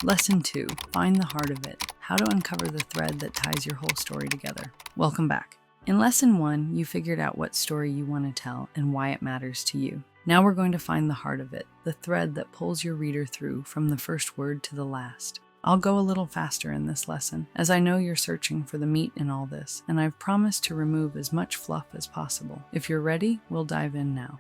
Lesson 2, find the heart of it. How to uncover the thread that ties your whole story together. Welcome back. In Lesson 1, you figured out what story you want to tell and why it matters to you. Now we're going to find the heart of it, the thread that pulls your reader through from the first word to the last. I'll go a little faster in this lesson, as I know you're searching for the meat in all this, and I've promised to remove as much fluff as possible. If you're ready, we'll dive in now.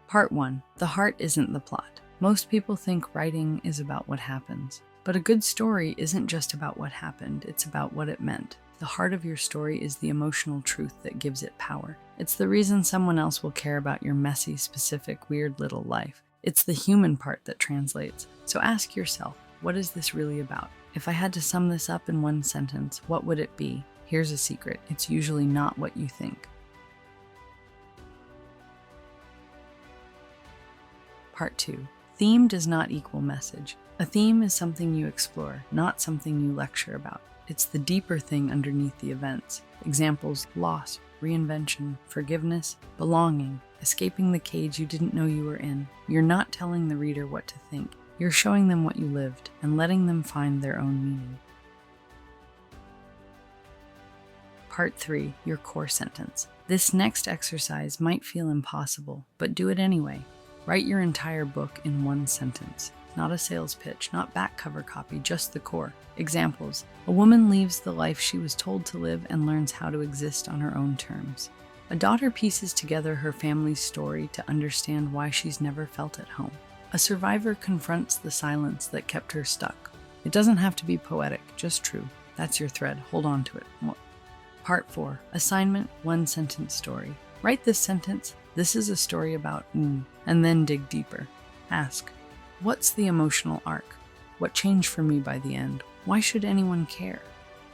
Part 1. The heart isn't the plot. Most people think writing is about what happens. But a good story isn't just about what happened, it's about what it meant. The heart of your story is the emotional truth that gives it power. It's the reason someone else will care about your messy, specific, weird little life. It's the human part that translates. So ask yourself, what is this really about? If I had to sum this up in one sentence, what would it be? Here's a secret. It's usually not what you think. Part 2. Theme does not equal message. A theme is something you explore, not something you lecture about. It's the deeper thing underneath the events. Examples: loss, reinvention, forgiveness, belonging, escaping the cage you didn't know you were in. You're not telling the reader what to think. You're showing them what you lived and letting them find their own meaning. Part 3. Your core sentence. This next exercise might feel impossible, but do it anyway. Write your entire book in one sentence. Not a sales pitch, not back cover copy, just the core. Examples: a woman leaves the life she was told to live and learns how to exist on her own terms. A daughter pieces together her family's story to understand why she's never felt at home. A survivor confronts the silence that kept her stuck. It doesn't have to be poetic, just true. That's your thread. Hold on to it. Part 4. Assignment, one sentence story. Write this sentence: this is a story about and then dig deeper. Ask, what's the emotional arc? What changed for me by the end? Why should anyone care?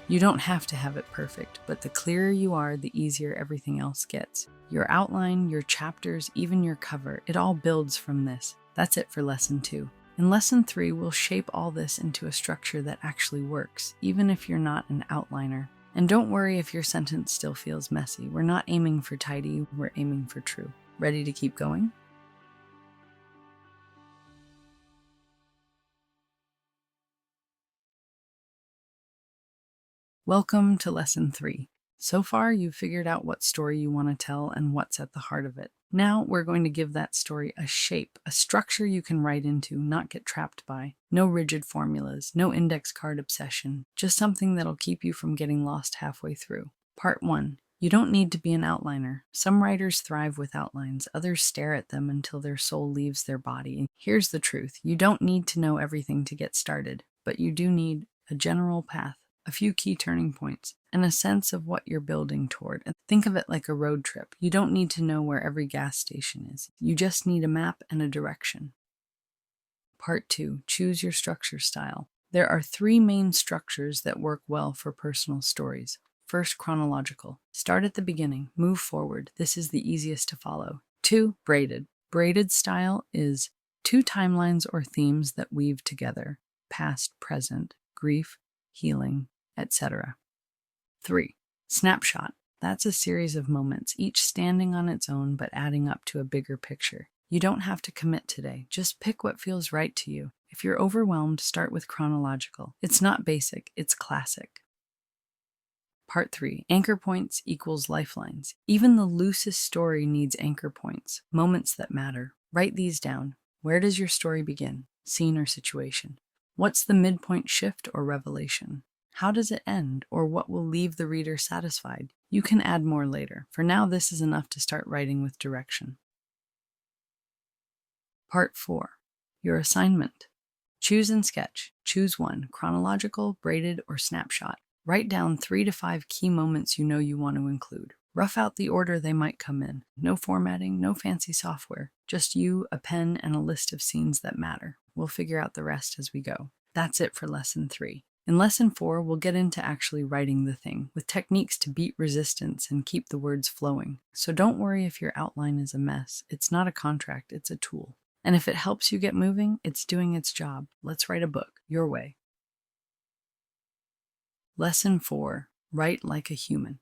You don't have to have it perfect, but the clearer you are, the easier everything else gets. Your outline, your chapters, even your cover, it all builds from this. That's it for Lesson 2. In Lesson 3, we'll shape all this into a structure that actually works, even if you're not an outliner. And don't worry if your sentence still feels messy. We're not aiming for tidy, we're aiming for true. Ready to keep going? Welcome to Lesson 3. So far, you've figured out what story you want to tell and what's at the heart of it. Now, we're going to give that story a shape, a structure you can write into, not get trapped by. No rigid formulas, no index card obsession, just something that'll keep you from getting lost halfway through. Part 1. You don't need to be an outliner. Some writers thrive with outlines, others stare at them until their soul leaves their body. Here's the truth: you don't need to know everything to get started, but you do need a general path, a few key turning points, and a sense of what you're building toward. And think of it like a road trip. You don't need to know where every gas station is. You just need a map and a direction. Part 2. Choose your structure style. There are 3 main structures that work well for personal stories. First, chronological. Start at the beginning, move forward. This is the easiest to follow. 2. Braided. Braided style is 2 timelines or themes that weave together: past, present, grief, healing, etc. 3. Snapshot. That's a series of moments, each standing on its own but adding up to a bigger picture. You don't have to commit today. Just pick what feels right to you. If you're overwhelmed, start with chronological. It's not basic, it's classic. Part 3. Anchor points equals lifelines. Even the loosest story needs anchor points, moments that matter. Write these down. Where does your story begin? Scene or situation? What's the midpoint shift or revelation? How does it end, or what will leave the reader satisfied? You can add more later. For now, this is enough to start writing with direction. Part 4. Your assignment. Choose and sketch. Choose one: chronological, braided, or snapshot. Write down 3 to 5 key moments you know you want to include. Rough out the order they might come in. No formatting, no fancy software. Just you, a pen, and a list of scenes that matter. We'll figure out the rest as we go. That's it for Lesson 3. In Lesson 4, we'll get into actually writing the thing, with techniques to beat resistance and keep the words flowing. So don't worry if your outline is a mess. It's not a contract, it's a tool. And if it helps you get moving, it's doing its job. Let's write a book, your way. Lesson 4. Write like a human.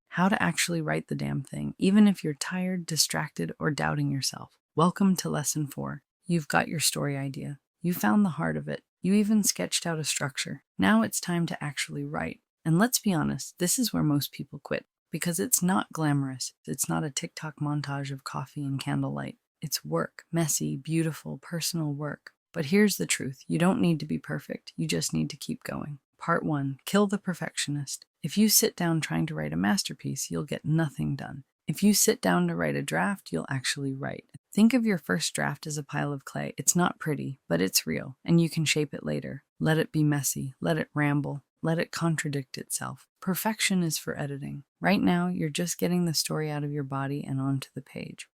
How to actually write the damn thing, even if you're tired, distracted, or doubting yourself. Welcome to Lesson 4. You've got your story idea. You found the heart of it. You even sketched out a structure. Now it's time to actually write. And let's be honest, this is where most people quit, because it's not glamorous. It's not a TikTok montage of coffee and candlelight. It's work, messy, beautiful, personal work. But here's the truth. You don't need to be perfect. You just need to keep going. Part 1. Kill the perfectionist. If you sit down trying to write a masterpiece, you'll get nothing done. If you sit down to write a draft, you'll actually write. Think of your first draft as a pile of clay. It's not pretty, but it's real, and you can shape it later. Let it be messy. Let it ramble. Let it contradict itself. Perfection is for editing. Right now, you're just getting the story out of your body and onto the page.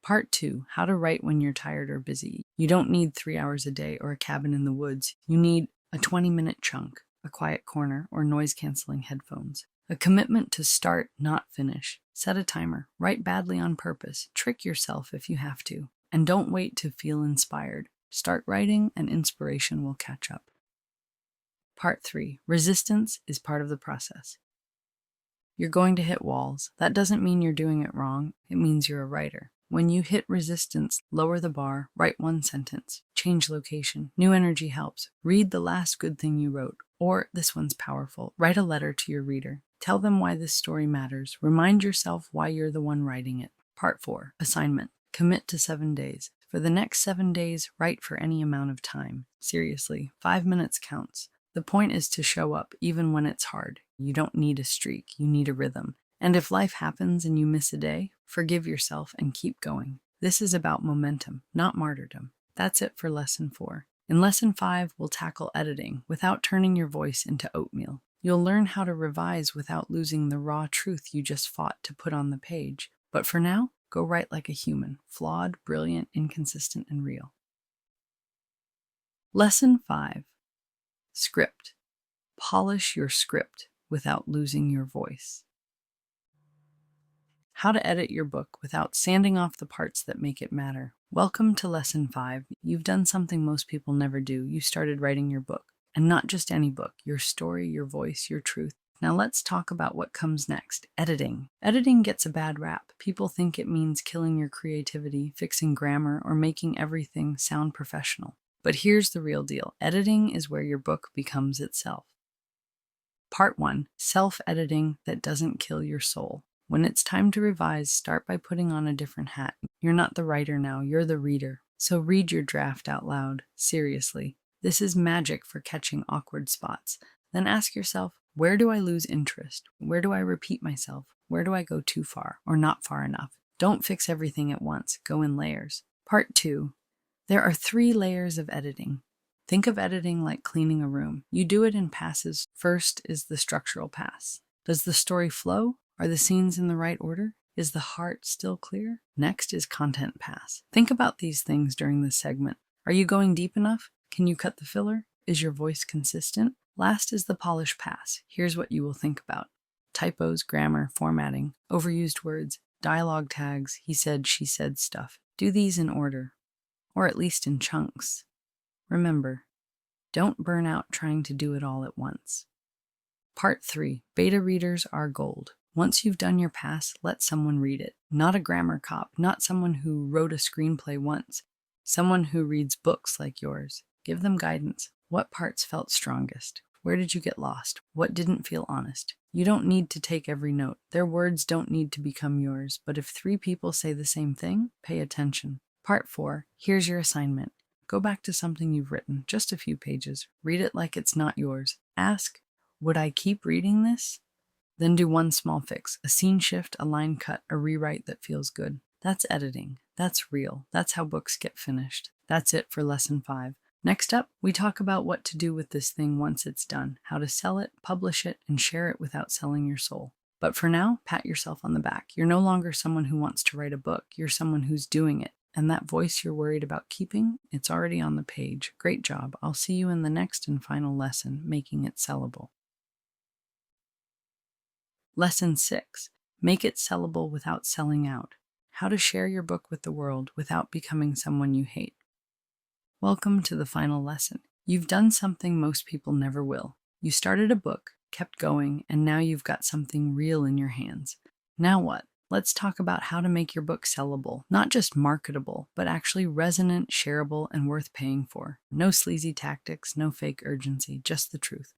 Part 2. How to write when you're tired or busy. You don't need 3 hours a day or a cabin in the woods. You need a 20-minute chunk, a quiet corner, or noise-canceling headphones. A commitment to start, not finish. Set a timer. Write badly on purpose. Trick yourself if you have to. And don't wait to feel inspired. Start writing and inspiration will catch up. Part 3. Resistance is part of the process. You're going to hit walls. That doesn't mean you're doing it wrong. It means you're a writer. When you hit resistance, lower the bar, write one sentence, change location. New energy helps. Read the last good thing you wrote. Or, this one's powerful, write a letter to your reader. Tell them why this story matters. Remind yourself why you're the one writing it. Part 4. Assignment. Commit to 7 days. For the next 7 days, write for any amount of time. Seriously, 5 minutes counts. The point is to show up even when it's hard. You don't need a streak, you need a rhythm. And if life happens and you miss a day, forgive yourself and keep going. This is about momentum, not martyrdom. That's it for Lesson 4. In Lesson 5, we'll tackle editing without turning your voice into oatmeal. You'll learn how to revise without losing the raw truth you just fought to put on the page. But for now, go write like a human, flawed, brilliant, inconsistent, and real. Lesson 5. Script. Polish your script without losing your voice. How to edit your book without sanding off the parts that make it matter. Welcome to Lesson 5. You've done something most people never do. You started writing your book. And not just any book, your story, your voice, your truth. Now let's talk about what comes next, editing. Editing gets a bad rap. People think it means killing your creativity, fixing grammar, or making everything sound professional. But here's the real deal. Editing is where your book becomes itself. Part 1. Self-editing that doesn't kill your soul. When it's time to revise, start by putting on a different hat. You're not the writer now, you're the reader. So read your draft out loud. Seriously. This is magic for catching awkward spots. Then ask yourself, where do I lose interest? Where do I repeat myself? Where do I go too far or not far enough? Don't fix everything at once. Go in layers. Part 2. There are 3 layers of editing. Think of editing like cleaning a room. You do it in passes. First is the structural pass. Does the story flow? Are the scenes in the right order? Is the heart still clear? Next is content pass. Think about these things during this segment. Are you going deep enough? Can you cut the filler? Is your voice consistent? Last is the polish pass. Here's what you will think about. Typos, grammar, formatting, overused words, dialogue tags, he said, she said stuff. Do these in order, or at least in chunks. Remember, don't burn out trying to do it all at once. Part 3. Beta readers are gold. Once you've done your pass, let someone read it. Not a grammar cop, not someone who wrote a screenplay once. Someone who reads books like yours. Give them guidance. What parts felt strongest? Where did you get lost? What didn't feel honest? You don't need to take every note. Their words don't need to become yours. But if 3 people say the same thing, pay attention. Part 4. Here's your assignment. Go back to something you've written, just a few pages. Read it like it's not yours. Ask, would I keep reading this? Then do one small fix, a scene shift, a line cut, a rewrite that feels good. That's editing. That's real. That's how books get finished. That's it for Lesson 5. Next up, we talk about what to do with this thing once it's done, how to sell it, publish it, and share it without selling your soul. But for now, pat yourself on the back. You're no longer someone who wants to write a book. You're someone who's doing it. And that voice you're worried about keeping, it's already on the page. Great job. I'll see you in the next and final lesson, making it sellable. Lesson 6. Make it sellable without selling out. How to share your book with the world without becoming someone you hate. Welcome to the final lesson. You've done something most people never will. You started a book, kept going, and now you've got something real in your hands. Now what? let's talk about how to make your book sellable, not just marketable, but actually resonant, shareable, and worth paying for. No sleazy tactics, no fake urgency, just the truth.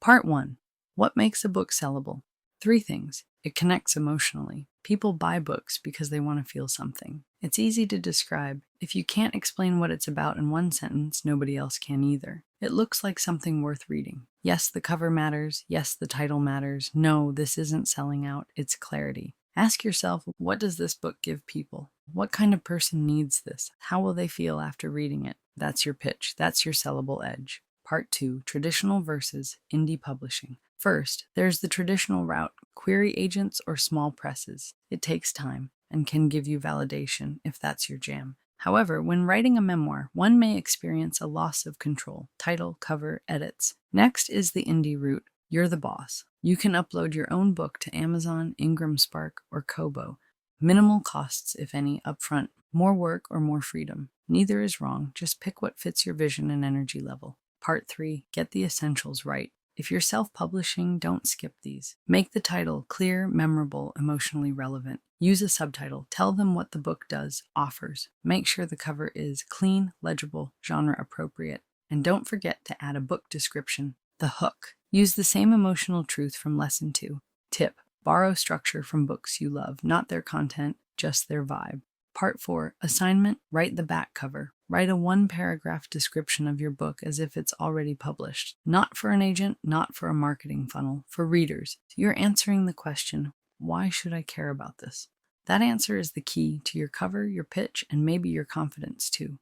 Part 1. What makes a book sellable? 3 things. It connects emotionally. People buy books because they want to feel something. It's easy to describe. If you can't explain what it's about in one sentence, nobody else can either. It looks like something worth reading. Yes, the cover matters. Yes, the title matters. No, this isn't selling out. It's clarity. Ask yourself, what does this book give people? What kind of person needs this? How will they feel after reading it? That's your pitch. That's your sellable edge. Part 2. Traditional versus indie publishing. First, there's the traditional route, query agents or small presses. It takes time and can give you validation if that's your jam. However, when writing a memoir, one may experience a loss of control. Title, cover, edits. Next is the indie route. You're the boss. You can upload your own book to Amazon, Ingram Spark, or Kobo. Minimal costs, if any, upfront. More work or more freedom. Neither is wrong. Just pick what fits your vision and energy level. Part 3. Get the essentials right. If you're self-publishing, don't skip these. Make the title clear, memorable, emotionally relevant. Use a subtitle. Tell them what the book does, offers. Make sure the cover is clean, legible, genre appropriate. And don't forget to add a book description. The hook. Use the same emotional truth from lesson 2. Tip. Borrow structure from books you love, not their content, just their vibe. Part 4. Assignment. Write the back cover. Write a 1-paragraph description of your book as if it's already published. Not for an agent, not for a marketing funnel, for readers. You're answering the question, why should I care about this? That answer is the key to your cover, your pitch, and maybe your confidence too.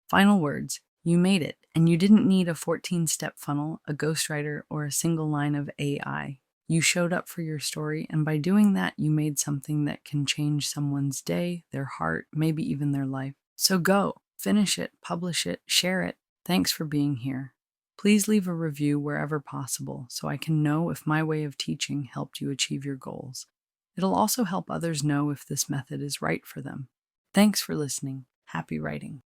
Final words. You made it, and you didn't need a 14-step funnel, a ghostwriter, or a single line of AI. You showed up for your story, and by doing that, you made something that can change someone's day, their heart, maybe even their life. So go. Finish it, publish it, share it. Thanks for being here. Please leave a review wherever possible so I can know if my way of teaching helped you achieve your goals. It'll also help others know if this method is right for them. Thanks for listening. Happy writing.